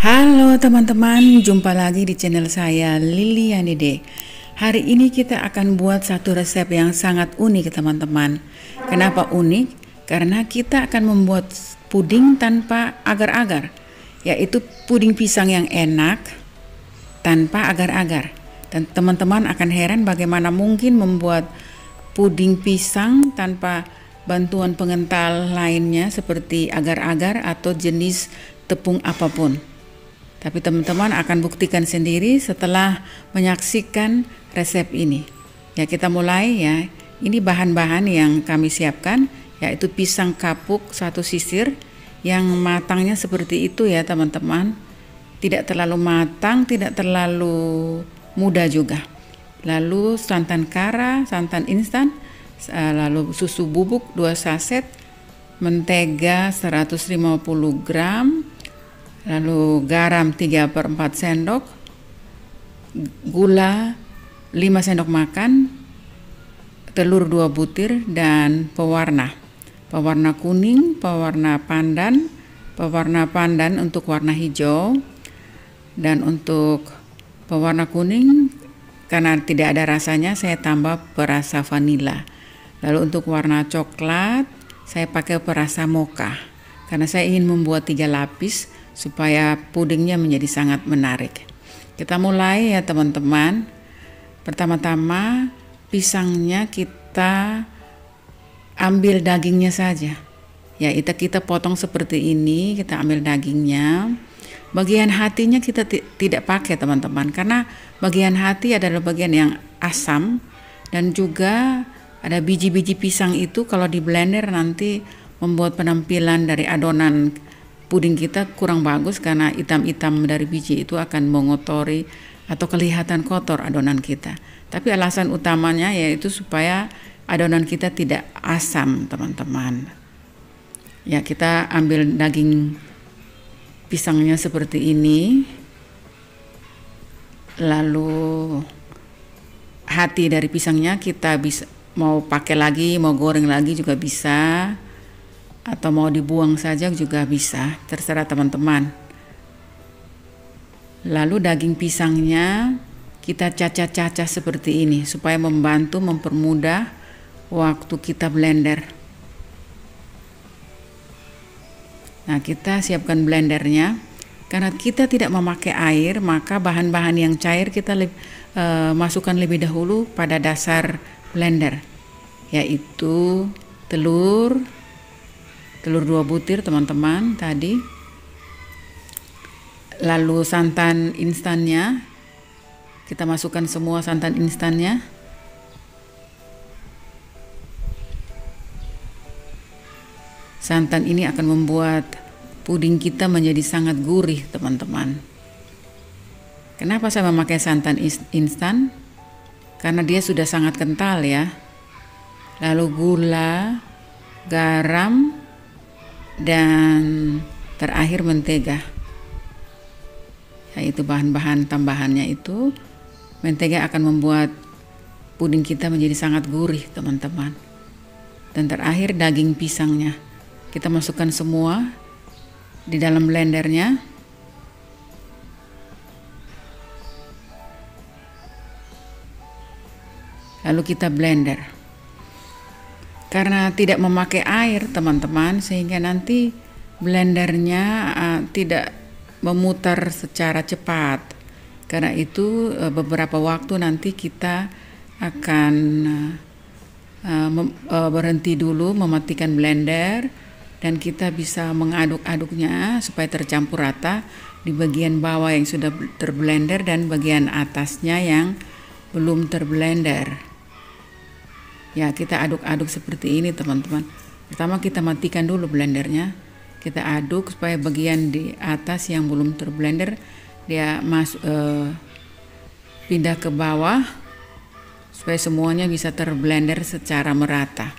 Halo teman-teman, jumpa lagi di channel saya Lilian Dede. Hari ini kita akan buat satu resep yang sangat unik teman-teman. Kenapa unik? Karena kita akan membuat puding tanpa agar-agar, yaitu puding pisang yang enak tanpa agar-agar. Dan teman-teman akan heran bagaimana mungkin membuat puding pisang tanpa bantuan pengental lainnya seperti agar-agar atau jenis tepung apapun. Tapi teman-teman akan buktikan sendiri setelah menyaksikan resep ini. Ya, kita mulai ya. Ini bahan-bahan yang kami siapkan, yaitu pisang kapuk 1 sisir yang matangnya seperti itu ya teman-teman. Tidak terlalu matang, tidak terlalu muda juga. Lalu santan kara, santan instan, lalu susu bubuk 2 saset, mentega 150 gram, lalu garam 3/4 sendok, gula 5 sendok makan, telur 2 butir, dan pewarna kuning, pewarna pandan untuk warna hijau, dan untuk pewarna kuning karena tidak ada rasanya saya tambah perasa vanila. Lalu untuk warna coklat saya pakai perasa mocha karena saya ingin membuat 3 lapis supaya pudingnya menjadi sangat menarik. Kita mulai ya teman-teman. Pertama-tama pisangnya kita ambil dagingnya saja. Ya, kita potong seperti ini, kita ambil dagingnya. Bagian hatinya kita tidak pakai teman-teman, karena bagian hati adalah bagian yang asam dan juga ada biji-biji pisang itu kalau di blender nanti membuat penampilan dari adonan puding kita kurang bagus karena hitam-hitam dari biji itu akan mengotori atau kelihatan kotor adonan kita. Tapi alasan utamanya yaitu supaya adonan kita tidak asam teman-teman. Ya, kita ambil daging pisangnya seperti ini. Lalu hati dari pisangnya kita bisa mau pakai lagi, mau goreng lagi juga bisa, atau mau dibuang saja juga bisa, terserah teman-teman. Lalu daging pisangnya kita cacah-cacah seperti ini supaya mempermudah waktu kita blender. Nah, kita siapkan blendernya. Karena kita tidak memakai air, maka bahan-bahan yang cair kita masukkan lebih dahulu pada dasar blender, yaitu telur 2 butir teman-teman tadi. Lalu santan instannya, kita masukkan semua santan instannya. Santan ini akan membuat puding kita menjadi sangat gurih teman-teman. Kenapa saya memakai santan instan? Karena dia sudah sangat kental ya. Lalu gula, garam, dan terakhir mentega. Yaitu bahan-bahan tambahannya itu. Mentega akan membuat puding kita menjadi sangat gurih teman-teman. Dan terakhir daging pisangnya. Kita masukkan semua di dalam blendernya. Lalu kita blender. Karena tidak memakai air teman-teman, sehingga nanti blendernya tidak memutar secara cepat. Karena itu beberapa waktu nanti kita akan berhenti dulu, mematikan blender, dan kita bisa mengaduk-aduknya supaya tercampur rata di bagian bawah yang sudah terblender dan bagian atasnya yang belum terblender. Ya, kita aduk-aduk seperti ini teman-teman. Pertama kita matikan dulu blendernya. Kita aduk supaya bagian di atas yang belum terblender dia pindah ke bawah supaya semuanya bisa terblender secara merata.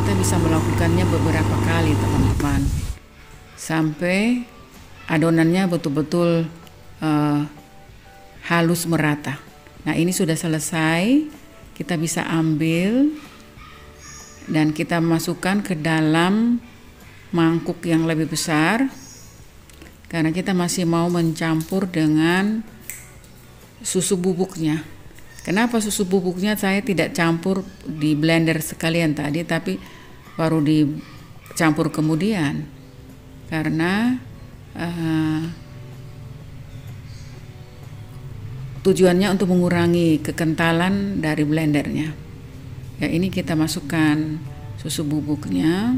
Kita bisa melakukannya beberapa kali teman-teman sampai adonannya betul-betul halus merata. Nah, ini sudah selesai. Kita bisa ambil dan kita masukkan ke dalam mangkuk yang lebih besar karena kita masih mau mencampur dengan susu bubuknya. Kenapa susu bubuknya saya tidak campur di blender sekalian tadi, tapi baru dicampur kemudian? Karena tujuannya untuk mengurangi kekentalan dari blendernya. Ya, ini kita masukkan susu bubuknya,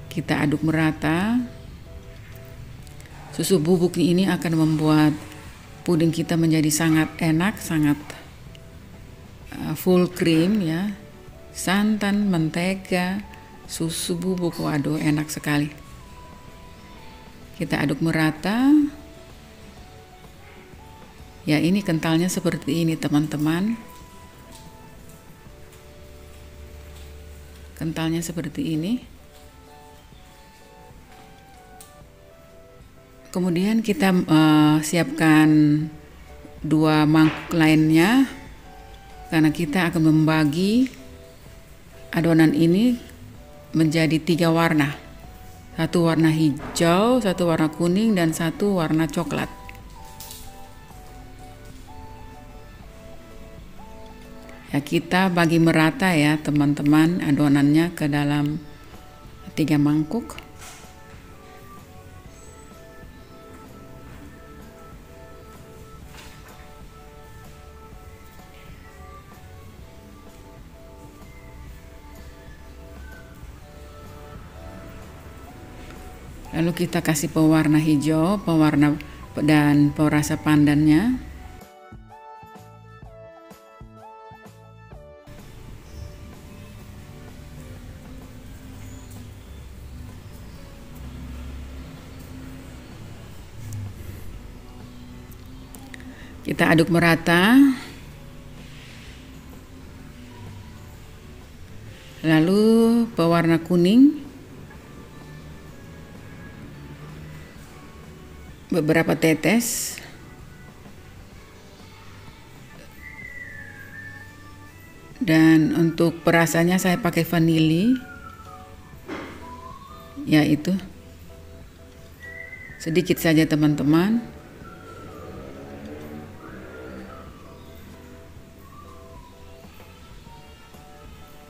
kita aduk merata. Susu bubuk ini akan membuat puding kita menjadi sangat enak, sangat full cream ya. Santan, mentega, susu bubuk, waduh enak sekali. Kita aduk merata. Ya, ini kentalnya seperti ini teman-teman. Kentalnya seperti ini. Kemudian kita siapkan 2 mangkuk lainnya karena kita akan membagi adonan ini menjadi 3 warna. 1 warna hijau, 1 warna kuning, dan 1 warna coklat. Ya, kita bagi merata ya teman-teman adonannya ke dalam 3 mangkuk. Lalu kita kasih pewarna hijau, pewarna dan perasa pandannya. Kita aduk merata. Lalu pewarna kuning. Beberapa tetes. Dan untuk perasanya saya pakai vanili. Yaitu sedikit saja teman-teman.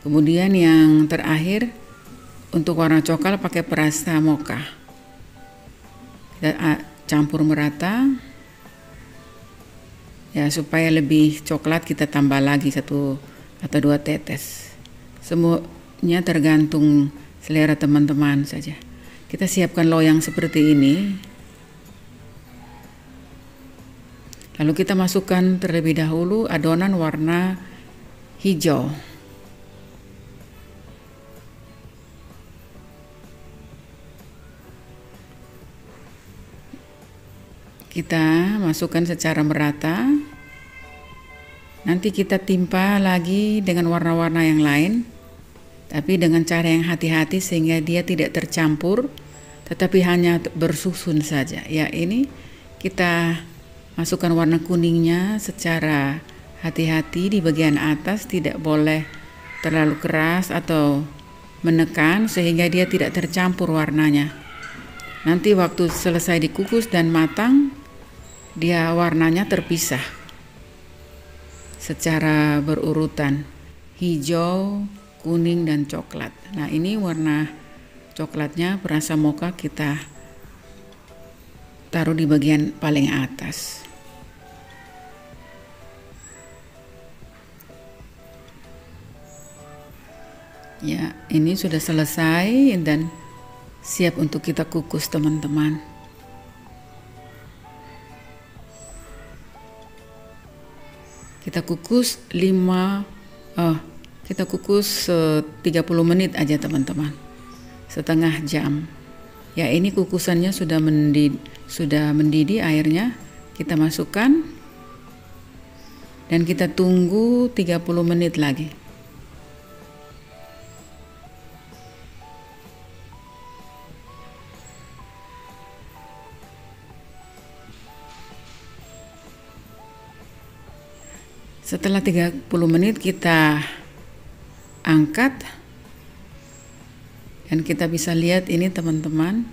Kemudian yang terakhir untuk warna coklat pakai perasa mocha. Kita campur merata. Ya, supaya lebih coklat kita tambah lagi 1 atau 2 tetes. Semuanya tergantung selera teman-teman saja. Kita siapkan loyang seperti ini. Lalu kita masukkan terlebih dahulu adonan warna hijau. Kita masukkan secara merata. Nanti kita timpa lagi dengan warna-warna yang lain, tapi dengan cara yang hati-hati sehingga dia tidak tercampur, tetapi hanya bersusun saja. Ya, ini kita masukkan warna kuningnya secara hati-hati di bagian atas, tidak boleh terlalu keras atau menekan sehingga dia tidak tercampur warnanya. Nanti waktu selesai dikukus dan matang, dia warnanya terpisah secara berurutan, hijau, kuning, dan coklat. Nah, ini warna coklatnya perasa mocha kita taruh di bagian paling atas. Ya, ini sudah selesai dan siap untuk kita kukus teman-teman. Kita kukus 30 menit aja teman-teman. Setengah jam. Ya, ini kukusannya sudah mendidih airnya. Kita masukkan dan kita tunggu 30 menit lagi. Setelah 30 menit kita angkat Dan kita bisa lihat ini teman-teman,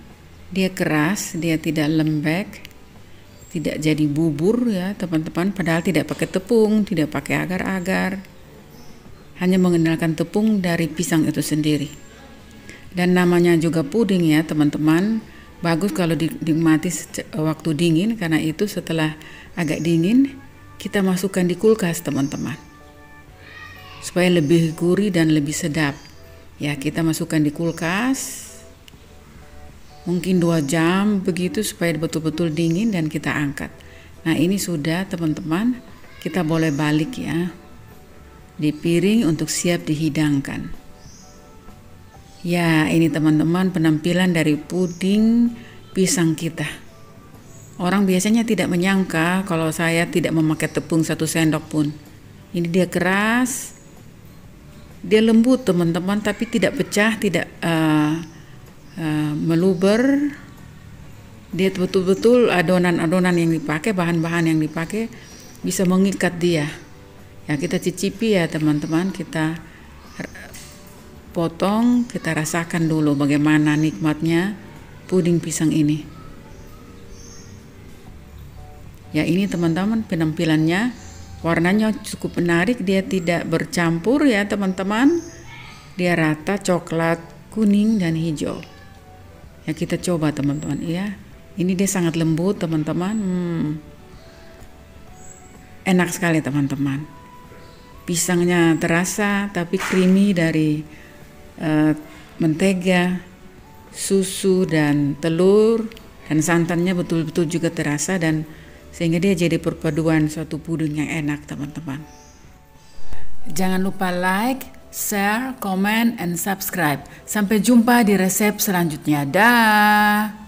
dia keras, dia tidak lembek, tidak jadi bubur ya teman-teman, padahal tidak pakai tepung, tidak pakai agar-agar, hanya mengandalkan tepung dari pisang itu sendiri. Dan namanya juga puding ya teman-teman, bagus kalau dinikmati waktu dingin, karena itu setelah agak dingin kita masukkan di kulkas teman-teman, supaya lebih gurih dan lebih sedap. Ya, kita masukkan di kulkas mungkin 2 jam begitu supaya betul-betul dingin dan kita angkat. Nah, ini sudah teman-teman, kita boleh balik ya di piring untuk siap dihidangkan. Ya, ini teman-teman penampilan dari puding pisang kita. Orang biasanya tidak menyangka kalau saya tidak memakai tepung 1 sendok pun. Ini dia keras, dia lembut teman-teman, tapi tidak pecah, tidak meluber. Dia betul-betul adonan-adonan yang dipakai, bahan-bahan yang dipakai bisa mengikat dia. Ya, kita cicipi ya teman-teman, kita potong, kita rasakan dulu bagaimana nikmatnya puding pisang ini. Ya, ini teman-teman penampilannya. Warnanya cukup menarik, dia tidak bercampur ya teman-teman. Dia rata coklat, kuning dan hijau. Ya, kita coba teman-teman ya. Ini dia sangat lembut teman-teman. Enak sekali teman-teman. Pisangnya terasa tapi creamy dari mentega, susu dan telur, dan santannya betul-betul juga terasa, dan sehingga dia jadi perpaduan suatu puding yang enak teman-teman. Jangan lupa like, share, comment, and subscribe. Sampai jumpa di resep selanjutnya. Dah.